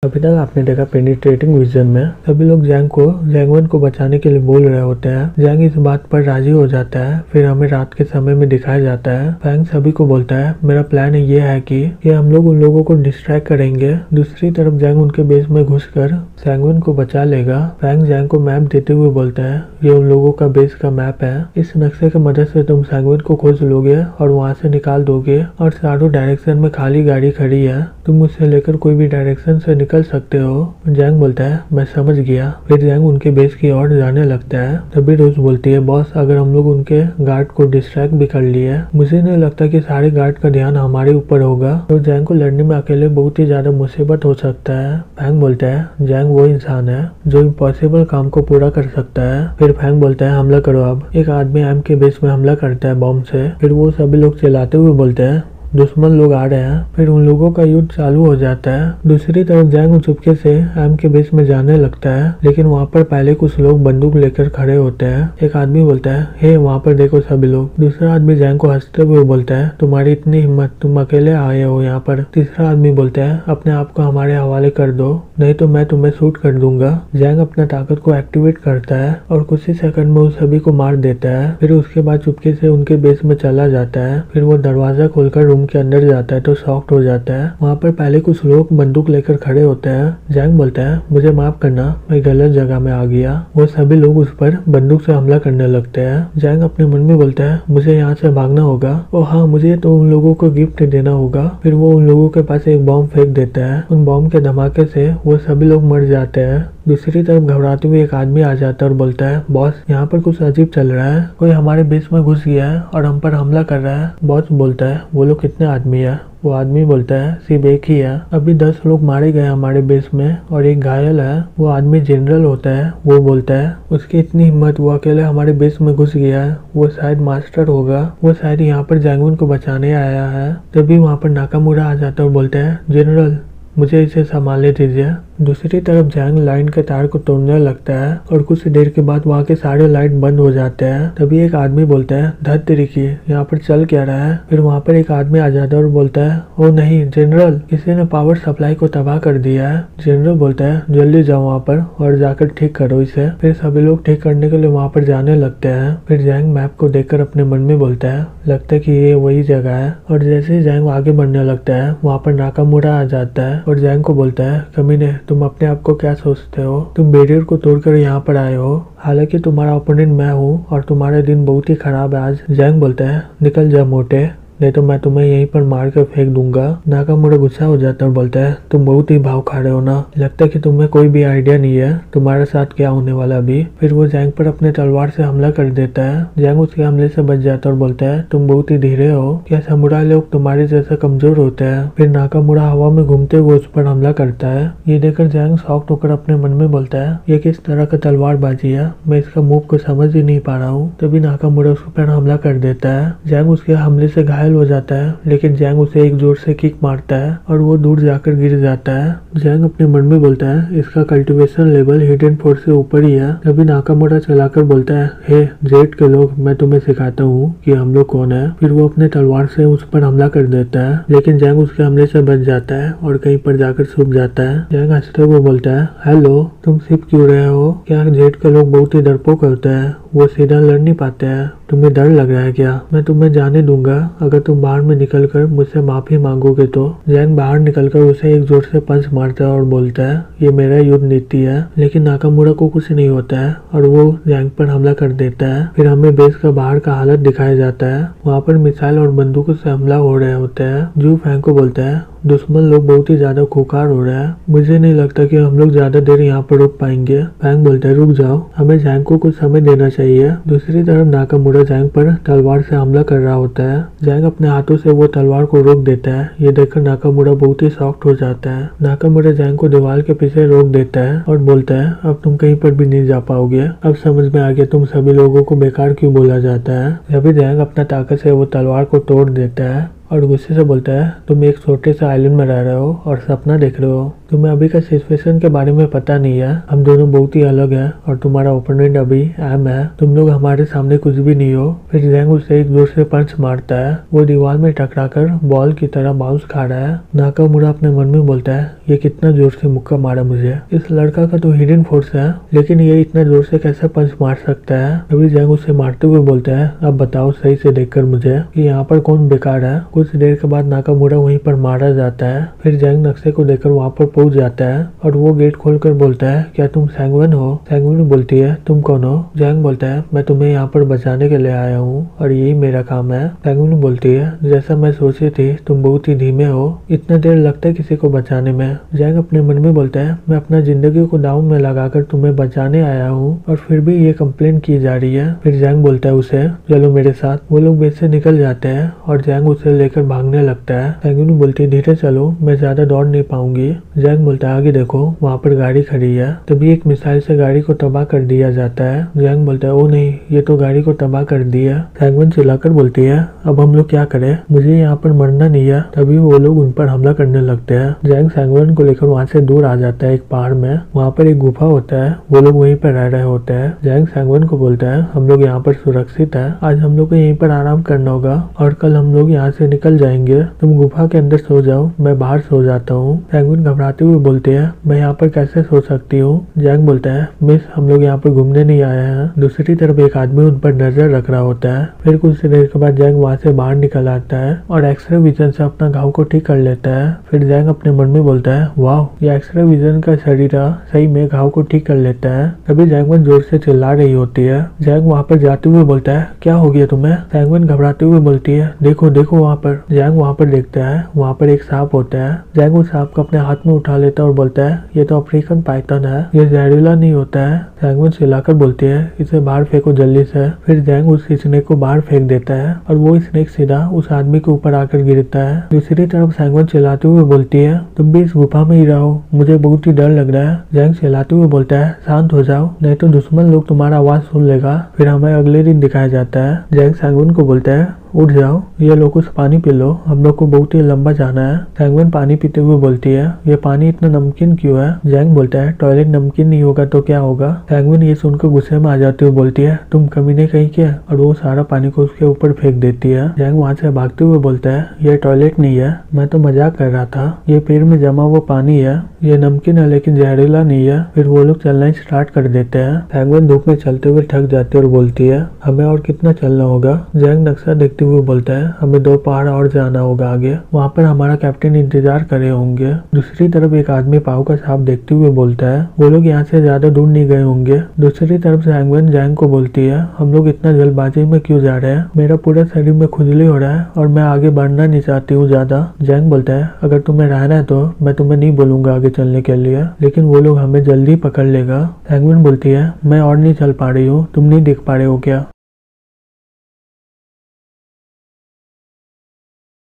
अभी तक आपने देखा पेनिट्रेटिंग विजन में सभी लोग जैंगवन को बचाने के लिए बोल रहे होते हैं। जैंग इस बात पर राजी हो जाता है। फिर हमें रात के समय में दिखाया जाता है। फैंग सभी को बोलता है मेरा प्लान ये है कि हम लोग उन लोगों को डिस्ट्रैक्ट करेंगे। दूसरी तरफ जैंग उनके बेस में घुसकर जैंगवन को बचा लेगा। फैंग जैंग को मैप देते हुए बोलता है ये उन लोगों का बेस का मैप है। इस नक्शे की मदद से तुम जैंगवन को खोज लोगे और वहाँ से निकाल दोगे और चारों डायरेक्शन में खाली गाड़ी खड़ी है, तुम उसे लेकर कोई भी डायरेक्शन से निकल सकते हो। जैंग बोलता है मैं समझ गया। फिर जैंग उनके बेस की ओर जाने लगता है। तभी रोज बोलती है बॉस अगर हम लोग उनके गार्ड को डिस्ट्रैक्ट भी कर लिए, मुझे नहीं लगता कि सारे गार्ड का ध्यान हमारे ऊपर होगा। तो जैंग को लड़ने में अकेले बहुत ही ज्यादा मुसीबत हो सकता है। फैंग बोलता है जैंग वो इंसान है जो इम्पॉसिबल काम को पूरा कर सकता है। फिर फैंग बोलता है हमला करो। अब एक आदमी एम के बेस में हमला करता है बॉम्ब से। फिर वो सभी लोग चिल्लाते हुए बोलते हैं दुश्मन लोग आ रहे हैं। फिर उन लोगों का युद्ध चालू हो जाता है। दूसरी तरफ जैंग चुपके से एम के बेस में जाने लगता है, लेकिन वहाँ पर पहले कुछ लोग बंदूक लेकर खड़े होते हैं। एक आदमी बोलता है हे वहाँ पर देखो सभी लोग। दूसरा आदमी जैंग को हंसते हुए बोलता है तुम्हारी इतनी हिम्मत, तुम अकेले आए हो यहाँ पर। तीसरा आदमी बोलता है अपने आप को हमारे हवाले कर दो नहीं तो मैं तुम्हें शूट कर दूंगा। जैंग अपना ताकत को एक्टिवेट करता है और कुछ ही सेकंड में उस सभी को मार देता है। फिर उसके बाद चुपके से उनके बेस में चला जाता है। फिर वो दरवाजा खोलकर रूम के अंदर जाता है तो शॉक्ड हो जाता है। वहाँ पर पहले कुछ लोग बंदूक लेकर खड़े होते हैं। जैंग बोलता है मुझे माफ करना, मैं गलत जगह में आ गया। वो सभी लोग उस पर बंदूक से हमला करने लगते हैं। जैंग अपने मन में बोलता है मुझे यहाँ से भागना होगा और हाँ मुझे तो उन लोगों को गिफ्ट देना होगा। फिर वो उन लोगों के पास एक बॉम्ब फेंक देता है। उन बॉम्ब के धमाके से वो सभी लोग मर जाते हैं। दूसरी तरफ घबराते हुए एक आदमी आ जाता है और बोलता है बॉस यहाँ पर कुछ अजीब चल रहा है, कोई हमारे बेस में घुस गया है और हम पर हमला कर रहा है। बॉस बोलता है वो लोग कितने आदमी है? वो आदमी बोलता है सिर्फ एक ही है, अभी 10 लोग मारे गए हमारे बेस में और एक घायल है। वो आदमी जनरल होता है। वो बोलता है उसकी इतनी हिम्मत, वो अकेले हमारे बेस में घुस गया है, वो शायद मास्टर होगा, वो शायद यहाँ पर जैंगवन को बचाने आया है। तभी वहाँ पर नाकामुरा आ जाता है और बोलता है जनरल मुझे इसे संभालने दीजिए। दूसरी तरफ जैंग लाइन के तार को तोड़ने लगता है और कुछ देर के बाद वहाँ के सारे लाइट बंद हो जाते हैं। तभी एक आदमी बोलता है धत तरीकी यहाँ पर चल क्या रहा है? फिर वहाँ पर एक आदमी आ जाता है और बोलता है ओ नहीं जनरल, किसी ने पावर सप्लाई को तबाह कर दिया है। जनरल बोलता है जल्दी जाओ वहाँ पर और जाकर ठीक करो इसे। फिर सभी लोग ठीक करने के लिए वहाँ पर जाने लगते हैं। फिर जैंग मैप को देखकर अपने मन में बोलता है लगता है कि ये वही जगह है। और जैसे ही जैंग आगे बढ़ने लगता है वहाँ पर नाकामुरा आ जाता है और जैंग को बोलता है कमीने तुम अपने आप को क्या सोचते हो? तुम बैरियर को तोड़कर यहाँ पर आए हो, हालांकि तुम्हारा ओपोनेंट मैं हूँ और तुम्हारा दिन बहुत ही खराब है आज। जैंग बोलता है निकल जा मोटे, नहीं तो मैं तुम्हें यहीं पर मार कर फेंक दूंगा। नाकामुरा गुस्सा हो जाता है और बोलता है तुम बहुत ही भाव खा रहे हो ना, लगता है कि तुम्हें कोई भी आइडिया नहीं है तुम्हारे साथ क्या होने वाला अभी। फिर वो जैंग पर अपने तलवार से हमला कर देता है। जैंग उसके हमले से बच जाता है और बोलता है तुम बहुत ही धीरे हो, क्या समुराई लोग तुम्हारे जैसे कमजोर होते हैं? फिर नाकामुरा हवा में घूमते हुए उस पर हमला करता है। ये देखकर जैंग शॉक्ड होकर अपने मन में बोलता है ये किस तरह का तलवारबाजी है, मैं इसका मूव को समझ ही नहीं पा रहा हूँ। तभी नाकामुरा उस पर हमला कर देता है। जैंग उसके हमले से घायल हो जाता है, लेकिन जैंग उसे एक जोर से किक मारता है और वो दूर जाकर गिर जाता है। जैंग अपने मन में बोलता है इसका कल्टीवेशन लेवल हिडन फोर्स से ऊपर ही है। तभी नाकामुरा चलाकर बोलता है हे जेट के लोग, मैं तुम्हें सिखाता हूँ कि हम लोग कौन है। फिर वो अपने तलवार से उस पर हमला कर देता है, लेकिन जैंग उसके हमले से बच जाता है और कहीं पर जाकर छुप जाता है। जैंग हंसते हुए बोलता है हेलो, तुम छिप क्यों रहे हो? क्या जेट के लोग बहुत ही डरपोक होते हैं, वो सीधा लड़ नहीं पाते हैं, तुम्हें डर लग रहा है क्या? मैं तुम्हें जाने दूंगा अगर तुम बाहर में निकलकर मुझसे माफी मांगोगे तो। जैंग बाहर निकलकर उसे एक जोर से पंच मारता है और बोलता है ये मेरा युद्ध नीति है। लेकिन नाकामुरा को कुछ नहीं होता है और वो जैंग पर हमला कर देता है। फिर हमें बेस का बाहर का हालत दिखाया जाता है। वहाँ पर मिसाइल और बंदूकों से हमला हो रहे होते हैं। जू फैंग को बोलता है दुश्मन लोग बहुत ही ज्यादा खुखार हो रहा है, मुझे नहीं लगता कि हम लोग ज्यादा देर यहाँ पर रुक पाएंगे। फैंग बोलता है रुक जाओ, हमें जैंग को कुछ समय देना चाहिए। दूसरी तरफ नाकामुरा जैंग पर तलवार से हमला कर रहा होता है। जैंग अपने हाथों से वो तलवार को रोक देता है। ये देखकर नाकामुरा बहुत ही शॉक्ड हो जाता है। नाकामुरा जैंग को दीवार के पीछे रोक देता है और बोलता है अब तुम कहीं पर भी नहीं जा पाओगे, अब समझ में आ गया तुम सभी लोगों को बेकार क्यों बोला जाता है। जब जैंग अपना ताकत से वो तलवार को तोड़ देता है और गुस्से से बोलता है तुम एक छोटे से आइलैंड में रह रहे हो और सपना देख रहे हो, तुम्हें अभी का सिचुएशन के बारे में पता नहीं है, हम दोनों बहुत ही अलग हैं और तुम्हारा ओपोनेंट अभी एम है, तुम लोग हमारे सामने कुछ भी नहीं हो। फिर जैंग उसे एक जोर से पंच मारता है, वो दीवार में टकराकर बॉल की तरह बाउंस खा रहा है। नाकामुरा अपने मन में बोलता है, ये कितना जोर से मुक्का मारा मुझे, इस लड़का का तो हिडन फोर्स है, लेकिन ये इतना जोर से कैसे पंच मार सकता है। तभी जैंग उसे मारते हुए बोलता है, अब बताओ सही से देखकर मुझे कि यहाँ पर कौन बेकार है। कुछ देर के बाद नाकामुरा वहीं पर मारा जाता है। फिर जैंग नक्शे को देखकर वहाँ पर पहुंच जाता है और वो गेट खोलकर बोलता है, क्या तुम सैंगवन हो? सैंगवन बोलती है, तुम कौन हो? जैंग बोलता है, मैं तुम्हें यहाँ पर बचाने के लिए आया हूँ और यही मेरा काम है। सैंगवन बोलती है, जैसा मैं सोची थी तुम बहुत ही धीमे हो, इतना देर लगता है किसी को बचाने में। जैंग अपने मन में बोलता है, मैं अपना जिंदगी को दांव में लगाकर तुम्हें बचाने आया हूँ और फिर भी ये कंप्लेन की जा रही है। फिर जैंग बोलता है उसे, चलो मेरे साथ। वो लोग बेस से निकल जाते हैं और जैंग उसे लेकर भागने लगता है। सैंगवन बोलती है, धीरे चलो, मैं ज्यादा दौड़ नहीं पाऊंगी। जैंग बोलता है, आगे देखो, वहाँ पर गाड़ी खड़ी है। तभी एक मिसाइल से गाड़ी को तबाह कर दिया जाता है। जैंग बोलता है, ओ नहीं, ये तो गाड़ी को तबाह कर दिया। सैंगवन चिल्लाकर बोलती है, अब हम लोग क्या करें, मुझे यहाँ पर मरना नहीं है। तभी वो लोग उन पर हमला करने लगते हैं। जैंग सैंगवन को लेकर वहाँ से दूर आ जाता है एक पहाड़ में। वहाँ पर एक गुफा होता है, वो लोग वहीं पर रह रहे होते हैं। जैंग सैंगवन को बोलता है, हम लोग यहाँ पर सुरक्षित है, आज हम लोग को यहीं पर आराम करना होगा और कल हम लोग यहाँ से निकल जाएंगे। तुम गुफा के अंदर सो जाओ, मैं बाहर सो जाता हूँ। सैंगवन घबराते हुए बोलते हैं, मैं यहाँ पर कैसे सो सकती हूँ। जैंग बोलता है, मिस, हम लोग यहाँ पर घूमने नहीं आए हैं। दूसरी तरफ एक आदमी उन पर नजर रख रहा होता है। फिर कुछ देर के बाद जैंग वहाँ से बाहर निकल आता है और एक्सरे विजन से अपना घाव को ठीक कर लेता है। फिर जैंग अपने मन में बोलता है, वाह, ये एक्सरे विजन का शरीर सही में घाव को ठीक कर लेता है। तभी जैंगवन जोर से चिल्ला रही होती है। जैंग वहाँ पर जाते हुए बोलता है, क्या हो गया तुम्हें? सैंगवन घबराते हुए बोलती है, देखो देखो वहाँ पर। जैंग वहाँ पर देखता है, वहाँ पर एक सांप होता है। जैंग उस सांप को अपने हाथ में उठा लेता है और बोलता है, ये तो अफ्रीकन पाइथन है, ये जहरीला नहीं होता है। सैंगवन चिल्लाकर बोलती है, इसे बाहर फेंको जल्दी से। फिर जैंग उस स्नेक को बाहर फेंक देता है और वो स्नेक सीधा उस आदमी के ऊपर आकर गिरता है। दूसरी तरफ सैंगवन चिल्लाते हुए बोलती है, तुम भी इस गुफा में ही रहो, मुझे बहुत ही डर लग रहा है। जैंग चिल्लाते हुए बोलता है, शांत हो जाओ, नहीं तो दुश्मन लोग तुम्हारा आवाज सुन लेगा। फिर हमें अगले दिन दिखाया जाता है। जैंग सैंगवन को बोलता है, उठ जाओ, ये लो कुछ पानी पी लो, हम लोग को बहुत ही लंबा जाना है। सैंगवन पानी पीते हुए बोलती है, ये पानी इतना नमकीन क्यों है? जैंग बोलता है, टॉयलेट नमकीन नहीं होगा तो क्या होगा? सैंगवन ये सुनकर गुस्से में आ जाती हुए बोलती है, तुम कमीने कहीं के, और वो सारा पानी को उसके ऊपर फेंक देती है। जैंग वहाँ से भागते हुए बोलता है, ये टॉयलेट नहीं है, मैं तो मजाक कर रहा था, ये पेड़ में जमा वो पानी है, ये नमकीन है लेकिन जहरीला नहीं है। फिर वो लोग चलना स्टार्ट कर देते हैं। सैंगवन धूप में चलते हुए थक जाती है और बोलती है, हमें और कितना चलना होगा? जैंग नक्शा देखते हुए बोलता है, हमें 2 पहाड़ और जाना होगा आगे, वहाँ पर हमारा कैप्टन इंतजार करे होंगे। दूसरी तरफ एक आदमी पाव का सांप देखते हुए बोलता है, वो लोग यहाँ से ज्यादा दूर नहीं गए होंगे। दूसरी तरफ सैंगवन जैंग को बोलती है, हम लोग इतना जल्दबाजी में क्यों जा रहे हैं, मेरा पूरा शरीर में खुजली हो रहा है और मैं आगे बढ़ना नहीं चाहती हूँ ज्यादा। जैंग बोलता है, अगर तुम्हें रहना है तो मैं तुम्हें नहीं बोलूंगा आगे चलने के लिए, लेकिन वो लोग हमें जल्दी पकड़ लेगा। सैंगवन बोलती है, मैं और नहीं चल पा रही हूँ, तुम नहीं देख पा रहे हो क्या?